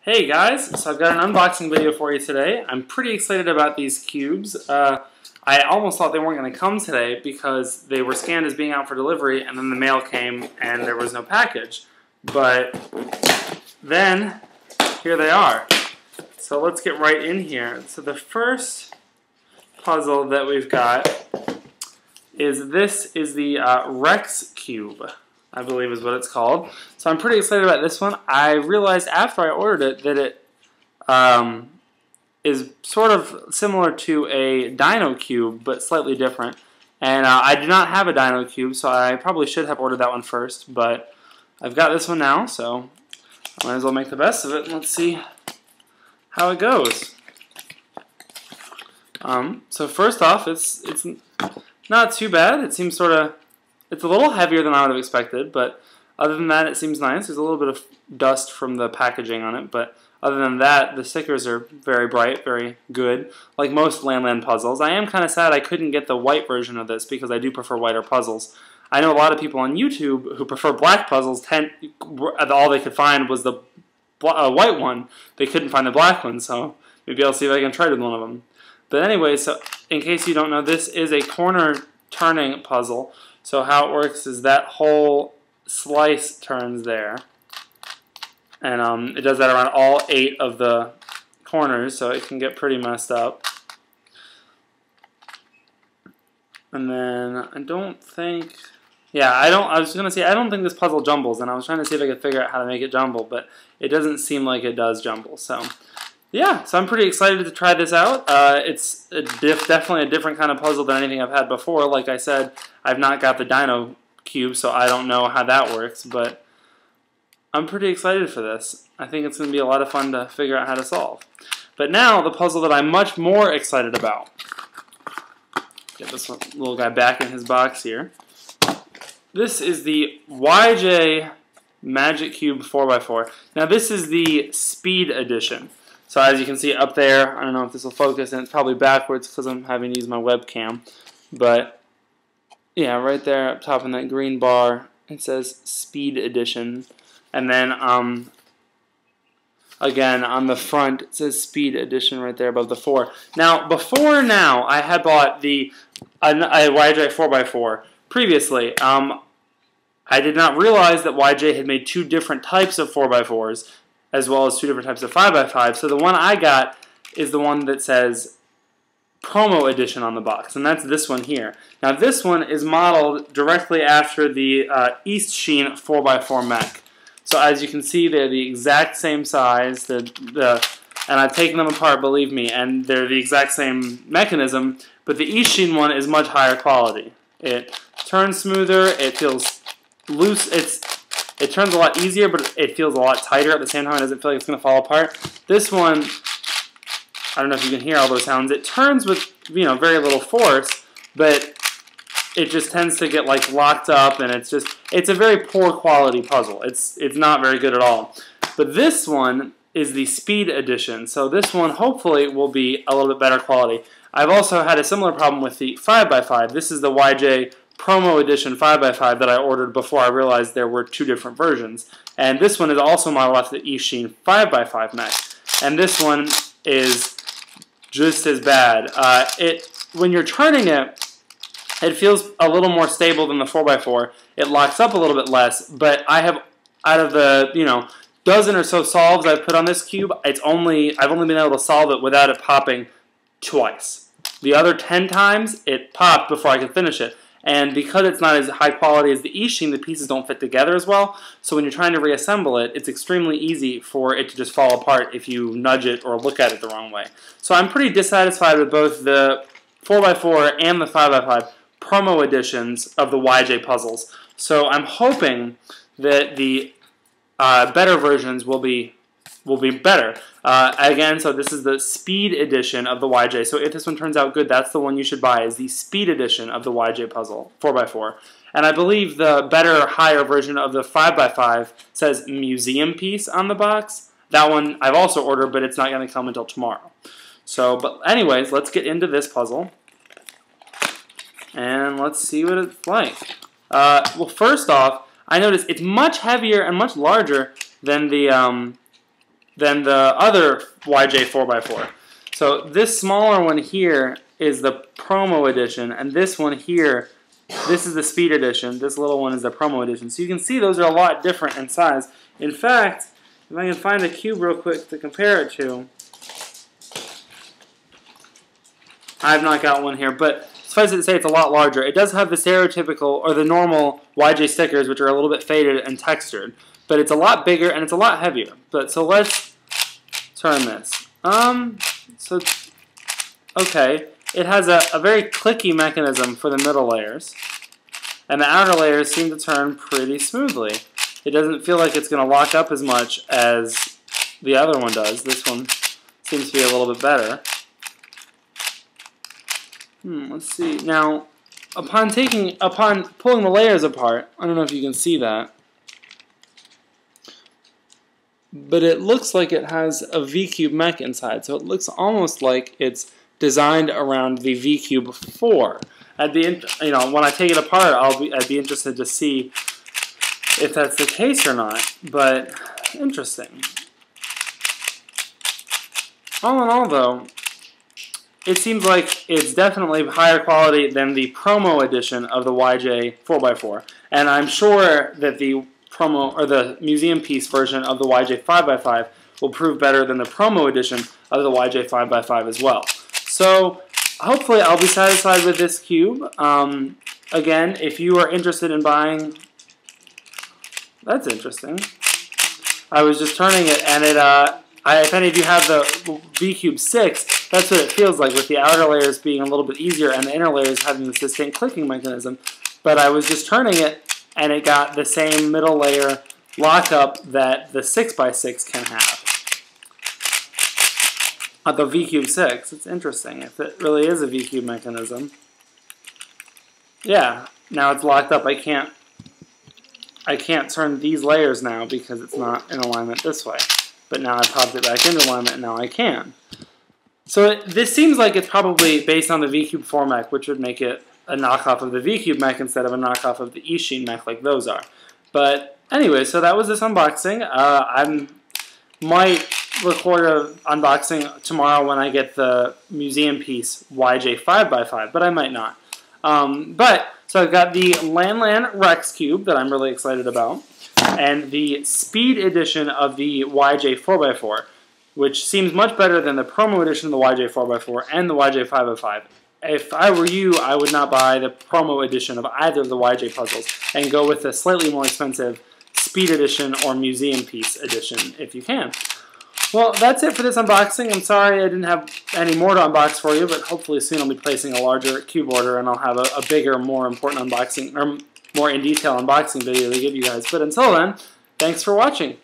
Hey guys, so I've got an unboxing video for you today. I'm pretty excited about these cubes. I almost thought they weren't going to come today because they were scanned as being out for delivery and then the mail came and there was no package. But then, here they are. So let's get right in here. So the first puzzle that we've got is the Rex cube, I believe is what it's called. So I'm pretty excited about this one. I realized after I ordered it that it is sort of similar to a dino cube, but slightly different. And I do not have a dino cube, so I probably should have ordered that one first, but I've got this one now, so I might as well make the best of it. Let's see how it goes. So first off, it's not too bad. It seems it's a little heavier than I would have expected, but other than that, it seems nice. There's a little bit of dust from the packaging on it, but other than that, the stickers are very bright, very good, like most Lanlan puzzles. I am kind of sad I couldn't get the white version of this because I do prefer whiter puzzles. I know a lot of people on YouTube who prefer black puzzles. All they could find was the white one. They couldn't find the black one, so maybe I'll see if I can trade with one of them. But anyway, so in case you don't know, this is a corner turning puzzle. So how it works is that whole slice turns there. And it does that around all 8 of the corners, so it can get pretty messed up. And then I don't think... I was going to say, I don't think this puzzle jumbles, and I was trying to see if I could figure out how to make it jumble, but it doesn't seem like it does jumble. So, yeah, so I'm pretty excited to try this out. It's definitely a different kind of puzzle than anything I've had before. Like I said, I've not got the dino cube, so I don't know how that works, but I'm pretty excited for this. I think it's going to be a lot of fun to figure out how to solve. But now, the puzzle that I'm much more excited about. Get this little guy back in his box here. This is the YJ Magic Cube 4x4. Now this is the Speed Edition. So as you can see up there, I don't know if this will focus, and it's probably backwards because I'm having to use my webcam. But yeah, right there up top in that green bar, it says Speed Edition. And then again on the front, it says Speed Edition right there above the 4. Now, before now, I had bought the YJ 4x4 previously. I did not realize that YJ had made 2 different types of 4x4s, as well as 2 different types of 5x5. So the one I got is the one that says Promo Edition on the box, and that's this one here. Now this one is modeled directly after the Eastsheen 4x4 Mech. So as you can see, they're the exact same size, and I've taken them apart, believe me, and they're the exact same mechanism, but the Eastsheen one is much higher quality. It turns smoother, it feels loose, it turns a lot easier, but it feels a lot tighter at the same time. It doesn't feel like it's going to fall apart. This one, I don't know if you can hear all those sounds, it turns with very little force, but it just tends to get like locked up, and it's a very poor quality puzzle. It's not very good at all. But this one is the Speed Edition, so this one hopefully will be a little bit better quality. I've also had a similar problem with the 5x5. This is the YJ Promo Edition 5x5 that I ordered before I realized there were 2 different versions. And this one is also modeled after the Eastsheen 5x5 Mech. And this one is just as bad. When you're turning it, it feels a little more stable than the 4x4. It locks up a little bit less, but I have, out of the dozen or so solves I've put on this cube, I've only been able to solve it without it popping twice. The other 10 times, it popped before I could finish it. And because it's not as high quality as the Eastsheen, the pieces don't fit together as well. So when you're trying to reassemble it, it's extremely easy for it to just fall apart if you nudge it or look at it the wrong way. So I'm pretty dissatisfied with both the 4x4 and the 5x5 promo editions of the YJ puzzles. So I'm hoping that the better versions will be better. Again, so this is the Speed Edition of the YJ. So if this one turns out good, that's the one you should buy, is the Speed Edition of the YJ puzzle, 4x4. And I believe the better, higher version of the 5x5 says Museum Piece on the box. That one I've also ordered, but it's not going to come until tomorrow. So, but anyways, let's get into this puzzle. And let's see what it's like. Well, first off, I noticed it's much heavier and much larger than the than the other YJ 4x4. So this smaller one here is the promo edition, and this one here, this is the speed edition. This little one is the promo edition. So you can see those are a lot different in size. In fact, if I can find a cube real quick to compare it to, I've not got one here, but suffice it to say it's a lot larger. It does have the stereotypical, or the normal YJ stickers, which are a little bit faded and textured, but it's a lot bigger and it's a lot heavier. But so let's turn this. Okay, it has a very clicky mechanism for the middle layers, and the outer layers seem to turn pretty smoothly. It doesn't feel like it's going to lock up as much as the other one does. This one seems to be a little bit better. Let's see. Now, upon pulling the layers apart, I don't know if you can see that, but it looks like it has a V-Cube mech inside. So it looks almost like it's designed around the V-Cube 4. When I take it apart, I'd be interested to see if that's the case or not. But interesting. All in all, though, it seems like it's definitely higher quality than the promo edition of the YJ 4x4, and I'm sure that the promo or the museum piece version of the YJ 5x5 will prove better than the promo edition of the YJ 5x5 as well. So hopefully I'll be satisfied with this cube. Again, if you are interested in buying, that's interesting. I was just turning it, and if any of you have the V-Cube 6, that's what it feels like, with the outer layers being a little bit easier and the inner layers having the distinct clicking mechanism. But I was just turning it, and it got the same middle layer lockup that the 6x6 can have. The V-Cube 6, it's interesting if it really is a V-Cube mechanism. Yeah, now it's locked up. I can't turn these layers now because it's not in alignment this way. But now I popped it back into alignment, and now I can. So this seems like it's probably based on the V-Cube 4 mech, which would make it a knockoff of the V-Cube mech instead of a knockoff of the Eastsheen Mech like those are. But anyway, so that was this unboxing. I might record an unboxing tomorrow when I get the museum piece YJ 5x5, but I might not. So I've got the Lanlan Rex cube that I'm really excited about, and the speed edition of the YJ 4x4, which seems much better than the promo edition of the YJ 4x4 and the YJ 5x5. If I were you, I would not buy the promo edition of either of the YJ puzzles and go with the slightly more expensive speed edition or museum piece edition if you can. Well, that's it for this unboxing. I'm sorry I didn't have any more to unbox for you, but hopefully soon I'll be placing a larger cube order and I'll have a bigger, more important unboxing, or more in detail unboxing video to give you guys. But until then, thanks for watching.